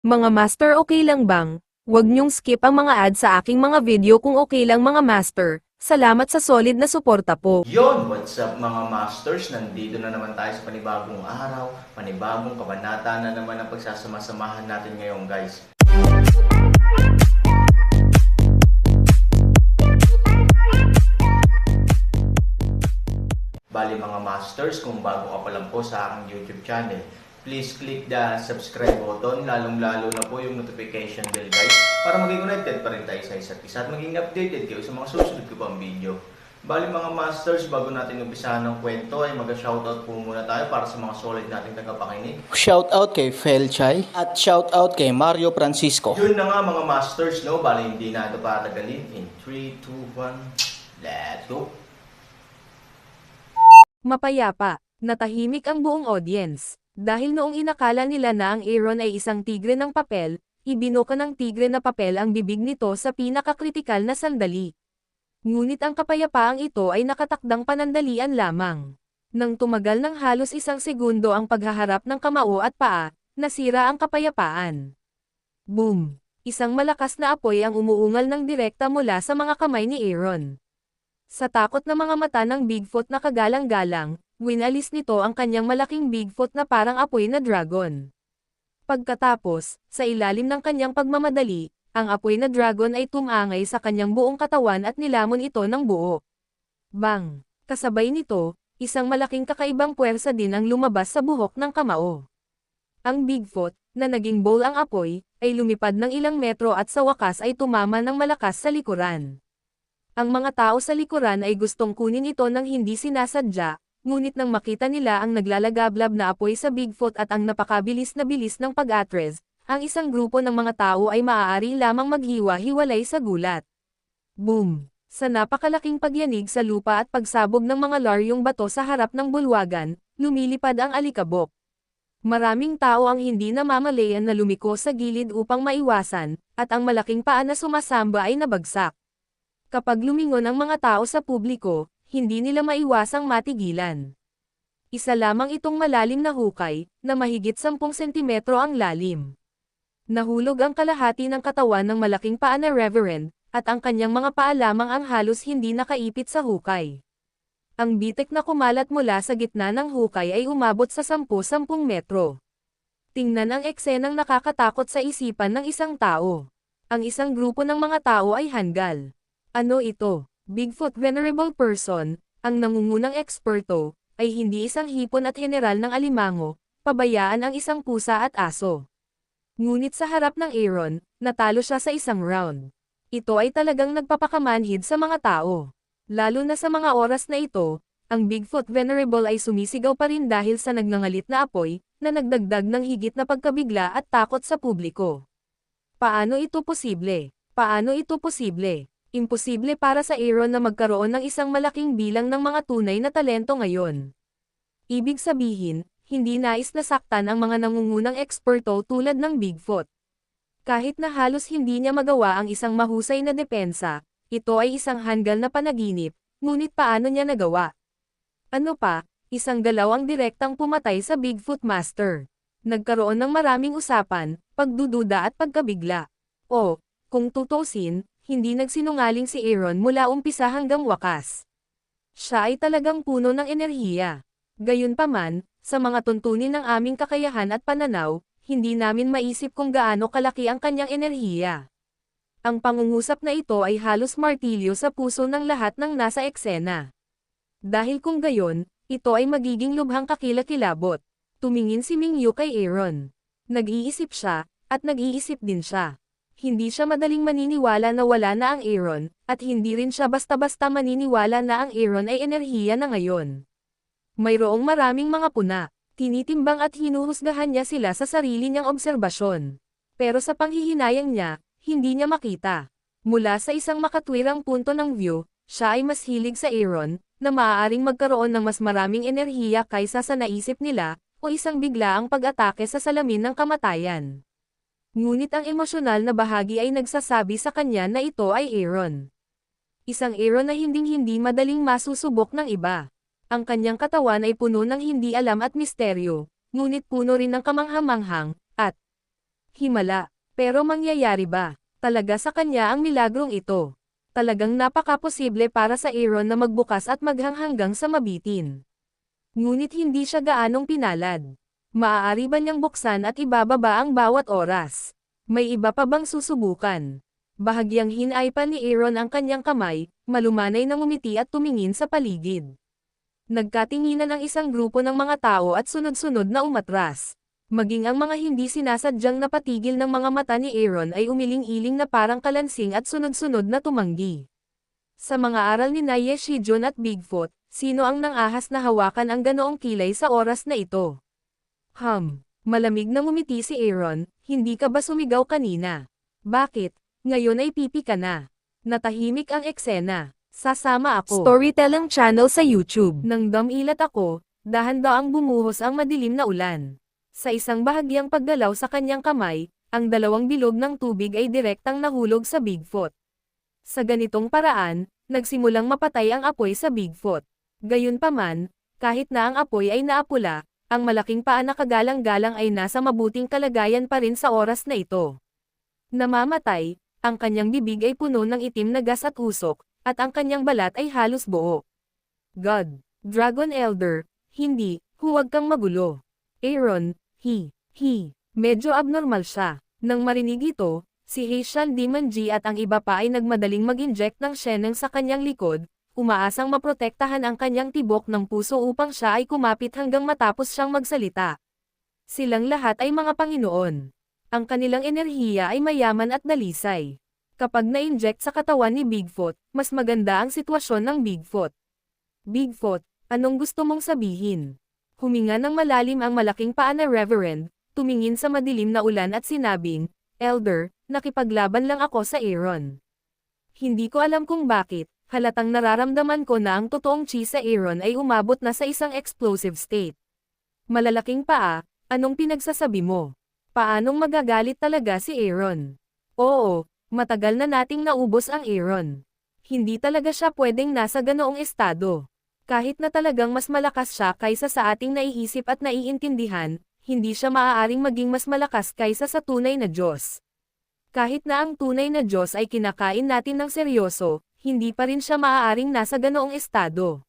Mga master, okay lang bang? Huwag niyong skip ang mga ads sa aking mga video kung okay lang mga master. Salamat sa solid na suporta po. Yon, what's up mga masters? Nandito na naman tayo sa panibagong araw, panibagong kabanata na naman ang pagsasama-samahan natin ngayon guys. Bali mga masters, kung bago ka pa lang po sa aking YouTube channel, please click the subscribe button, lalong-lalo na po yung notification bell guys, para maging connected pa rin tayo sa isa't isa at maging updated kayo sa mga susunod ko pang video. Bali mga masters, bago natin umpisahan ng kwento ay mag-shoutout po muna tayo para sa mga solid nating tagapakinig. Shoutout kay Felchay at shoutout kay Mario Francisco. Yun na nga mga masters, no? Bali hindi na ito patagalin. In 3, 2, 1, let's go! Mapayapa, natahimik ang buong audience. Dahil noong inakala nila na ang Aaron ay isang tigre ng papel, ibinuka ng tigre na papel ang bibig nito sa pinakakritikal na sandali. Ngunit ang kapayapaang ito ay nakatakdang panandalian lamang. Nang tumagal ng halos isang segundo ang paghaharap ng kamao at paa, nasira ang kapayapaan. Boom! Isang malakas na apoy ang umuungal ng direkta mula sa mga kamay ni Aaron. Sa takot na mga mata ng Bigfoot na kagalang-galang, winalis nito ang kanyang malaking Bigfoot na parang apoy na dragon. Pagkatapos, sa ilalim ng kanyang pagmamadali, ang apoy na dragon ay tumangay sa kanyang buong katawan at nilamon ito ng buo. Bang! Kasabay nito, isang malaking kakaibang puwersa din ang lumabas sa buhok ng kamao. Ang Bigfoot, na naging bowl ang apoy, ay lumipad ng ilang metro at sa wakas ay tumama ng malakas sa likuran. Ang mga tao sa likuran ay gustong kunin ito ng hindi sinasadya, ngunit nang makita nila ang naglalagablab na apoy sa Bigfoot at ang napakabilis na bilis ng pag-atres, ang isang grupo ng mga tao ay maaari lamang maghiwa-hiwalay sa gulat. Boom! Sa napakalaking pagyanig sa lupa at pagsabog ng mga laryong bato sa harap ng bulwagan, lumilipad ang alikabok. Maraming tao ang hindi namamalayan na lumiko sa gilid upang maiwasan, at ang malaking paa na sumasamba ay nabagsak. Kapag lumingon ang mga tao sa publiko, hindi nila maiwasang matigilan. Isa lamang itong malalim na hukay, na mahigit 10 sentimetro ang lalim. Nahulog ang kalahati ng katawan ng malaking paa na Reverend, at ang kanyang mga paa lamang ang halos hindi nakaipit sa hukay. Ang bitek na kumalat mula sa gitna ng hukay ay umabot sa 10-10 metro. Tingnan ang eksenang nakakatakot sa isipan ng isang tao. Ang isang grupo ng mga tao ay hanggal. Ano ito? Bigfoot Venerable Person, ang nangungunang eksperto, ay hindi isang hipon at general ng alimango, pabayaan ang isang pusa at aso. Ngunit sa harap ng Aaron, natalo siya sa isang round. Ito ay talagang nagpapakamanhid sa mga tao. Lalo na sa mga oras na ito, ang Bigfoot Venerable ay sumisigaw pa rin dahil sa nagngangalit na apoy, na nagdagdag ng higit na pagkabigla at takot sa publiko. Paano ito posible? Paano ito posible? Imposible para sa Aaron na magkaroon ng isang malaking bilang ng mga tunay na talento ngayon. Ibig sabihin, hindi nais na saktan ang mga nangungunang eksperto tulad ng Bigfoot. Kahit na halos hindi niya magawa ang isang mahusay na depensa, ito ay isang hanggal na panaginip, ngunit paano niya nagawa? Ano pa, isang galaw ang direktang pumatay sa Bigfoot Master. Nagkaroon ng maraming usapan, pagdududa at pagkabigla. O, kung tutusin, hindi nagsinungaling si Aaron mula umpisa hanggang wakas. Siya ay talagang puno ng enerhiya. Gayunpaman, sa mga tuntunin ng aming kakayahan at pananaw, hindi namin maisip kung gaano kalaki ang kanyang enerhiya. Ang pangungusap na ito ay halos martilyo sa puso ng lahat ng nasa eksena. Dahil kung gayon, ito ay magiging lubhang kakilakilabot. Tumingin si Mingyu kay Aaron. Nag-iisip siya, at nag-iisip din siya. Hindi siya madaling maniniwala na wala na ang Aaron, at hindi rin siya basta-basta maniniwala na ang Aaron ay enerhiya na ngayon. Mayroong maraming mga puna, tinitimbang at hinuhusgahan niya sila sa sarili niyang obserbasyon. Pero sa panghihinayang niya, hindi niya makita. Mula sa isang makatwirang punto ng view, siya ay mas hilig sa Aaron, na maaaring magkaroon ng mas maraming enerhiya kaysa sa naisip nila, o isang biglaang pag-atake sa salamin ng kamatayan. Ngunit ang emosyonal na bahagi ay nagsasabi sa kanya na ito ay Aaron. Isang Aaron na hinding-hindi madaling masusubok ng iba. Ang kanyang katawan ay puno ng hindi alam at misteryo, ngunit puno rin ng kamanghamanghang, at Himala. Pero mangyayari ba talaga sa kanya ang milagrong ito? Talagang napakaposible para sa Aaron na magbukas at maghanggang sa mabitin. Ngunit hindi siya gaanong pinalad. Maaari ba niyang buksan at ibababa ang bawat oras? May iba pa bang susubukan? Bahagyang hinay pa ni Aaron ang kanyang kamay, malumanay na ngumiti at tumingin sa paligid. Nagkatinginan ang isang grupo ng mga tao at sunod-sunod na umatras. Maging ang mga hindi sinasadyang napatigil ng mga mata ni Aaron ay umiling-iling na parang kalansing at sunod-sunod na tumanggi. Sa mga aral ni Ye Shijun at Bigfoot, sino ang nangahas na hawakan ang ganoong kilay sa oras na ito? Malamig na ngumiti si Aaron, hindi ka ba sumigaw kanina? Bakit? Ngayon ay pipi ka na. Natahimik ang eksena. Sasama ako. Storytelling channel sa YouTube. Nang damilat ako, dahan-daang bumuhos ang madilim na ulan. Sa isang bahagyang paggalaw sa kanyang kamay, ang dalawang bilog ng tubig ay direktang nahulog sa Bigfoot. Sa ganitong paraan, nagsimulang mapatay ang apoy sa Bigfoot. Gayunpaman, kahit na ang apoy ay naapula, ang malaking paa na kagalang-galang ay nasa mabuting kalagayan pa rin sa oras na ito. Namamatay, ang kanyang bibig ay puno ng itim na gas at usok, at ang kanyang balat ay halos buo. God, Dragon Elder, hindi, huwag kang magulo. Aaron, medyo abnormal siya. Nang marinig ito, si Heishan Demon G at ang iba pa ay nagmadaling mag-inject ng sheneng sa kanyang likod, umaasang maprotektahan ang kanyang tibok ng puso upang siya ay kumapit hanggang matapos siyang magsalita. Silang lahat ay mga Panginoon. Ang kanilang enerhiya ay mayaman at dalisay. Kapag na-inject sa katawan ni Bigfoot, mas maganda ang sitwasyon ng Bigfoot. Bigfoot, anong gusto mong sabihin? Huminga ng malalim ang malaking paa na Reverend, tumingin sa madilim na ulan at sinabing, Elder, nakipaglaban lang ako sa Aaron. Hindi ko alam kung bakit, halatang nararamdaman ko na ang totoong chi sa Aaron ay umabot na sa isang explosive state. Malalaking paa, anong pinagsasabi mo? Paanong magagalit talaga si Aaron? Oo, matagal na nating naubos ang Aaron. Hindi talaga siya pwedeng nasa ganoong estado. Kahit na talagang mas malakas siya kaysa sa ating naiisip at naiintindihan, hindi siya maaaring maging mas malakas kaysa sa tunay na Diyos. Kahit na ang tunay na Diyos ay kinakain natin ng seryoso, hindi pa rin siya maaaring nasa ganoong estado.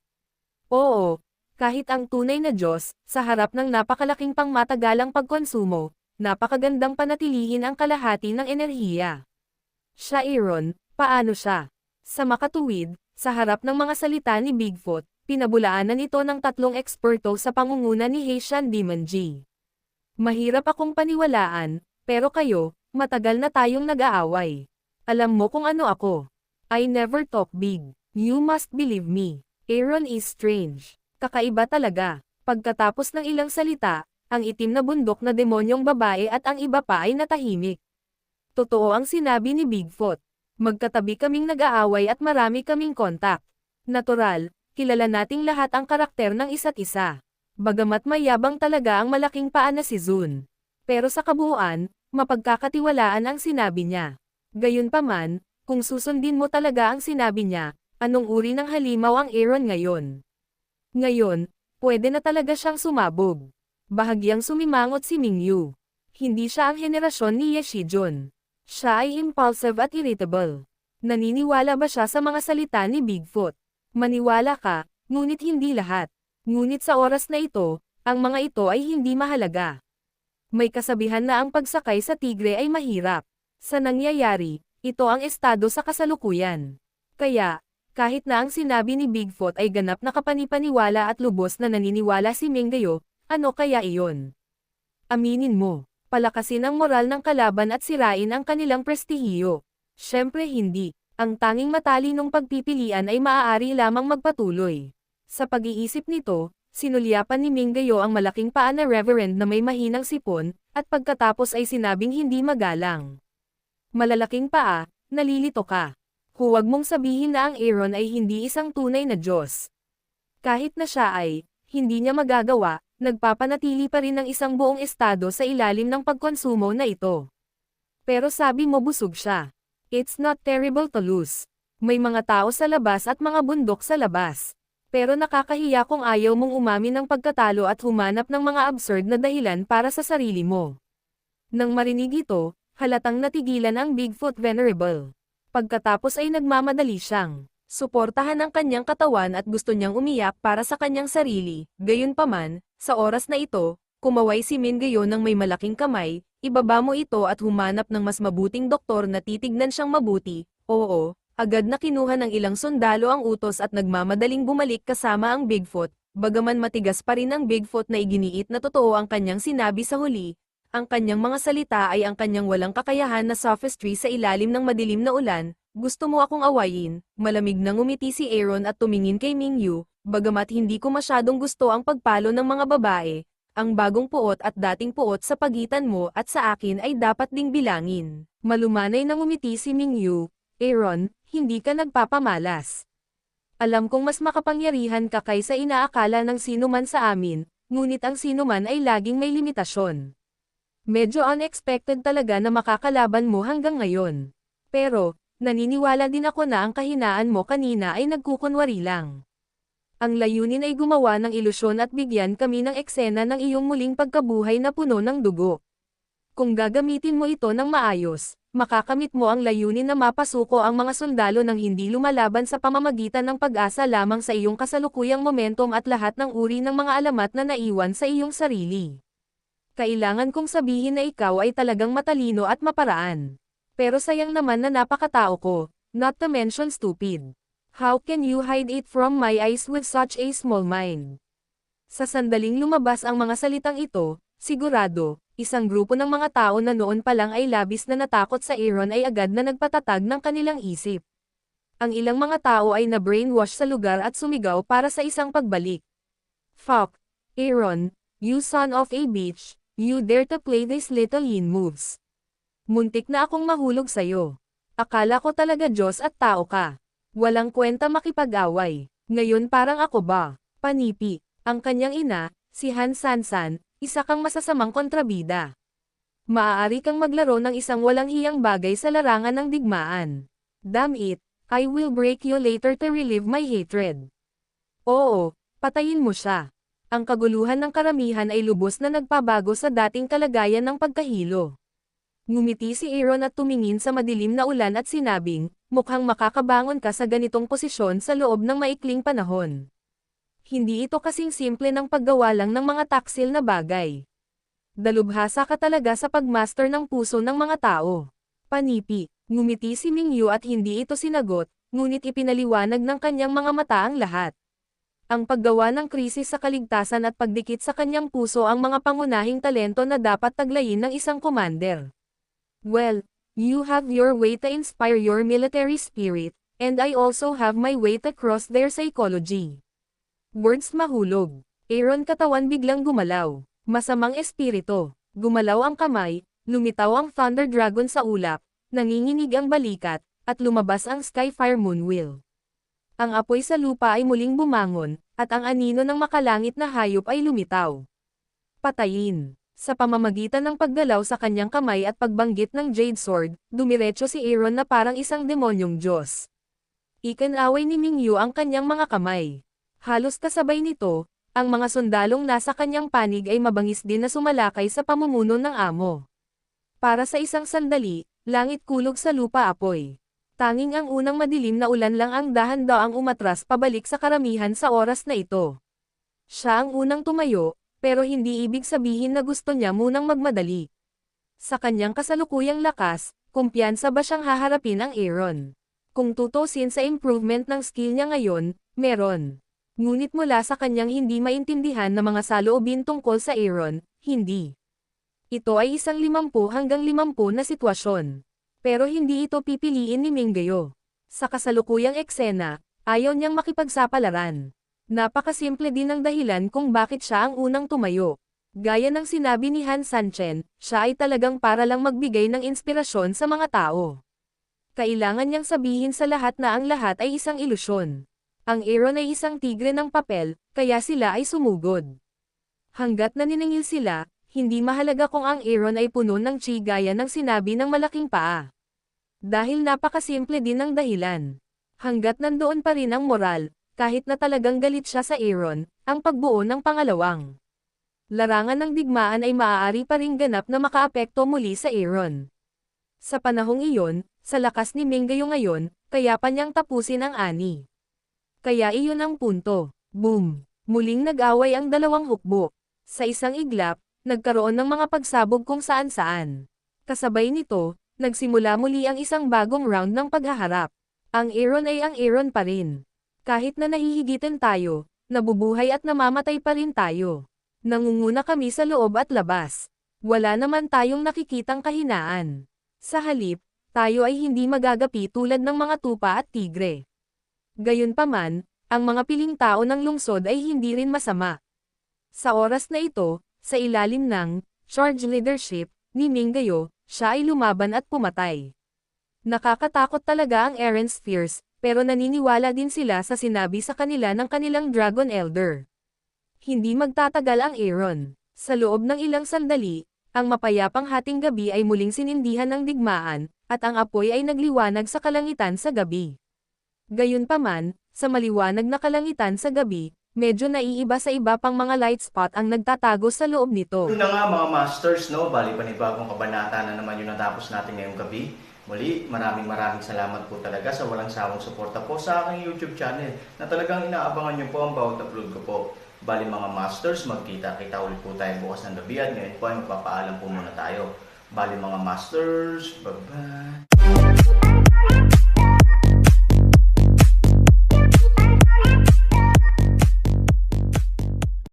Oo, kahit ang tunay na Diyos, sa harap ng napakalaking pangmatagalang pagkonsumo, napakagandang panatilihin ang kalahati ng enerhiya. Siya Aaron, paano siya? Sa makatuwid, sa harap ng mga salita ni Bigfoot, pinabulaanan ito ng 3 eksperto sa pangunguna ni Heishan Demon G. Mahirap akong paniwalaan, pero kayo, matagal na tayong nag-aaway. Alam mo kung ano ako. I never talk big. You must believe me. Aaron is strange. Kakaiba talaga. Pagkatapos ng ilang salita, ang itim na bundok na demonyong babae at ang iba pa ay natahimik. Totoo ang sinabi ni Bigfoot. Magkatabi kaming nag-aaway at marami kaming kontak. Natural, kilala nating lahat ang karakter ng isa't isa. Bagamat mayabang talaga ang malaking paa na si Zun. Pero sa kabuuan, mapagkakatiwalaan ang sinabi niya. Gayunpaman, kung susundin mo talaga ang sinabi niya, anong uri ng halimaw ang Aaron ngayon? Ngayon, pwede na talaga siyang sumabog. Bahagyang sumimangot si Mingyu. Hindi siya ang henerasyon ni Ye Shijun. Siya ay impulsive at irritable. Naniniwala ba siya sa mga salita ni Bigfoot? Maniwala ka, ngunit hindi lahat. Ngunit sa oras na ito, ang mga ito ay hindi mahalaga. May kasabihan na ang pagsakay sa tigre ay mahirap. Sa nangyayari, ito ang estado sa kasalukuyan. Kaya, kahit na ang sinabi ni Bigfoot ay ganap na kapanipaniwala at lubos na naniniwala si Minggayo, ano kaya iyon? Aminin mo, palakasin ang moral ng kalaban at sirain ang kanilang prestihiyo. Siyempre hindi, ang tanging matalinong pagpipilian ay maaari lamang magpatuloy. Sa pag-iisip nito, sinulyapan ni Minggayo ang malaking paa na Reverend na may mahinang sipon, at pagkatapos ay sinabing hindi magalang. Malalaking paa, nalilito ka. Huwag mong sabihin na ang Aaron ay hindi isang tunay na Diyos. Kahit na siya ay, hindi niya magagawa, nagpapanatili pa rin ng isang buong estado sa ilalim ng pagkonsumo na ito. Pero sabi mo busog siya. It's not terrible to lose. May mga tao sa labas at mga bundok sa labas. Pero nakakahiya kung ayaw mong umamin ng pagkatalo at humanap ng mga absurd na dahilan para sa sarili mo. Nang marinig ito, halatang natigilan ang Bigfoot Venerable. Pagkatapos ay nagmamadali siyang suportahan ang kanyang katawan at gusto niyang umiyak para sa kanyang sarili. Gayunpaman, sa oras na ito, kumaway si Min gayon ng may malaking kamay, ibaba mo ito at humanap ng mas mabuting doktor na titignan siyang mabuti. Oo, agad na kinuha ng ilang sundalo ang utos at nagmamadaling bumalik kasama ang Bigfoot. Bagaman matigas pa rin ang Bigfoot na iginiit na totoo ang kanyang sinabi sa huli, ang kanyang mga salita ay ang kanyang walang kakayahan na sophistry sa ilalim ng madilim na ulan. Gusto mo akong awayin? Malamig na ngumiti si Aaron at tumingin kay Mingyu, bagamat hindi ko masyadong gusto ang pagpalo ng mga babae. Ang bagong puot at dating puot sa pagitan mo at sa akin ay dapat ding bilangin. Malumanay na ngumiti si Mingyu. Aaron, hindi ka nagpapamalas. Alam kong mas makapangyarihan ka kaysa inaakala ng sinuman sa amin, ngunit ang sinuman ay laging may limitasyon. Medyo unexpected talaga na makakalaban mo hanggang ngayon. Pero, naniniwala din ako na ang kahinaan mo kanina ay nagkukunwari lang. Ang layunin ay gumawa ng ilusyon at bigyan kami ng eksena ng iyong muling pagkabuhay na puno ng dugo. Kung gagamitin mo ito ng maayos, makakamit mo ang layunin na mapasuko ang mga sundalo ng hindi lumalaban sa pamamagitan ng pag-asa lamang sa iyong kasalukuyang momentum at lahat ng uri ng mga alamat na naiwan sa iyong sarili. Kailangan kong sabihin na ikaw ay talagang matalino at maparaan. Pero sayang naman na napakatao ko, not to mention stupid. How can you hide it from my eyes with such a small mind? Sa sandaling lumabas ang mga salitang ito, sigurado, isang grupo ng mga tao na noon pa lang ay labis na natakot sa Aaron ay agad na nagpatatag ng kanilang isip. Ang ilang mga tao ay na-brainwash sa lugar at sumigaw para sa isang pagbalik. Fuck, Aaron, you son of a bitch, you dare to play these little yin moves. Muntik na akong mahulog sa'yo. Akala ko talaga Diyos at tao ka. Walang kwenta makipag-away. Ngayon parang ako ba? Panipi. Ang kanyang ina, si Han Sansan, isa kang masasamang kontrabida. Maaari kang maglaro ng isang walang hiyang bagay sa larangan ng digmaan. Damn it, I will break you later to relieve my hatred. Oo, patayin mo siya. Ang kaguluhan ng karamihan ay lubos na nagpabago sa dating kalagayan ng pagkahilo. Ngumiti si Aaron at tumingin sa madilim na ulan at sinabing, mukhang makakabangon ka sa ganitong posisyon sa loob ng maikling panahon. Hindi ito kasing simple ng paggawa lang ng mga taksil na bagay. Dalubhasa ka talaga sa pagmaster ng puso ng mga tao. Panipi, ngumiti si Mingyu at hindi ito sinagot, ngunit ipinaliwanag ng kanyang mga mata ang lahat. Ang paggawa ng krisis sa kaligtasan at pagdikit sa kanyang puso ang mga pangunahing talento na dapat taglayin ng isang commander. Well, you have your way to inspire your military spirit, and I also have my way to cross their psychology. Words mahulog. Aaron katawan biglang gumalaw. Masamang espiritu. Gumalaw ang kamay, lumitaw ang Thunder Dragon sa ulap, nanginginig ang balikat, at lumabas ang Skyfire Moonwheel. Ang apoy sa lupa ay muling bumangon, at ang anino ng makalangit na hayop ay lumitaw. Patayin. Sa pamamagitan ng paggalaw sa kanyang kamay at pagbanggit ng Jade Sword, dumiretso si Aaron na parang isang demonyong Diyos. Ikinaway ni Mingyu ang kanyang mga kamay. Halos kasabay nito, ang mga sundalong nasa kanyang panig ay mabangis din na sumalakay sa pamumuno ng amo. Para sa isang sandali, langit kulog sa lupa apoy. Tanging ang unang madilim na ulan lang ang dahan-daang umatras pabalik sa karamihan sa oras na ito. Siya ang unang tumayo, pero hindi ibig sabihin na gusto niya munang magmadali. Sa kanyang kasalukuyang lakas, kumpiyansa ba siyang haharapin ang Aaron? Kung tutusin sa improvement ng skill niya ngayon, meron. Ngunit mula sa kanyang hindi maintindihan na mga saloobin tungkol sa Aaron, hindi. Ito ay isang 50 hanggang 50 na sitwasyon. Pero hindi ito pipiliin ni Mingyu. Sa kasalukuyang eksena, ayaw niyang makipagsapalaran. Napakasimple din ang dahilan kung bakit siya ang unang tumayo. Gaya ng sinabi ni Han Sanchen, siya ay talagang para lang magbigay ng inspirasyon sa mga tao. Kailangan niyang sabihin sa lahat na ang lahat ay isang ilusyon. Ang Aaron ay isang tigre ng papel, kaya sila ay sumugod. Hanggat naniningil sila, hindi mahalaga kung ang Aaron ay puno ng chi gaya ng sinabi ng malaking paa. Dahil napakasimple din ang dahilan. Hanggat nandoon pa rin ang moral, kahit na talagang galit siya sa Aaron, ang pagbuo ng pangalawang larangan ng digmaan ay maaari pa ring ganap na makaapekto muli sa Aaron. Sa panahong iyon, sa lakas ni Mingayo ngayon, kaya pa niyang tapusin ang ani. Kaya iyon ang punto. Boom! Muling nag-away ang dalawang hukbo. Sa isang iglap, nagkaroon ng mga pagsabog kung saan-saan. Kasabay nito, nagsimula muli ang isang bagong round ng paghaharap. Ang Aaron ay ang Aaron pa rin. Kahit na nahihigitan tayo, nabubuhay at namamatay pa rin tayo. Nangunguna kami sa loob at labas. Wala naman tayong nakikitang kahinaan. Sa halip, tayo ay hindi magagapi tulad ng mga tupa at tigre. Gayunpaman, ang mga piling tao ng lungsod ay hindi rin masama. Sa oras na ito, sa ilalim ng charge leadership ni Mingayo, siya ay lumaban at pumatay. Nakakatakot talaga ang Eren Spheres, pero naniniwala din sila sa sinabi sa kanila ng kanilang Dragon Elder. Hindi magtatagal ang Aaron. Sa loob ng ilang sandali, ang mapayapang hating gabi ay muling sinindihan ng digmaan, at ang apoy ay nagliwanag sa kalangitan sa gabi. Gayunpaman, sa maliwanag na kalangitan sa gabi, medyo naiiba sa iba pang mga light spot ang nagtatago sa loob nito. Yun na nga mga masters, no? Bali panibagong kabanata na naman yung natapos natin ngayong gabi. Muli, maraming salamat po talaga sa walang sawang suporta po sa aking YouTube channel na talagang inaabangan nyo po ang bawat upload ko po. Bali mga masters, magkita-kita ulit po tayo bukas ng gabi at ngayon po ay magpapaalam po muna tayo. Bali mga masters, bye-bye!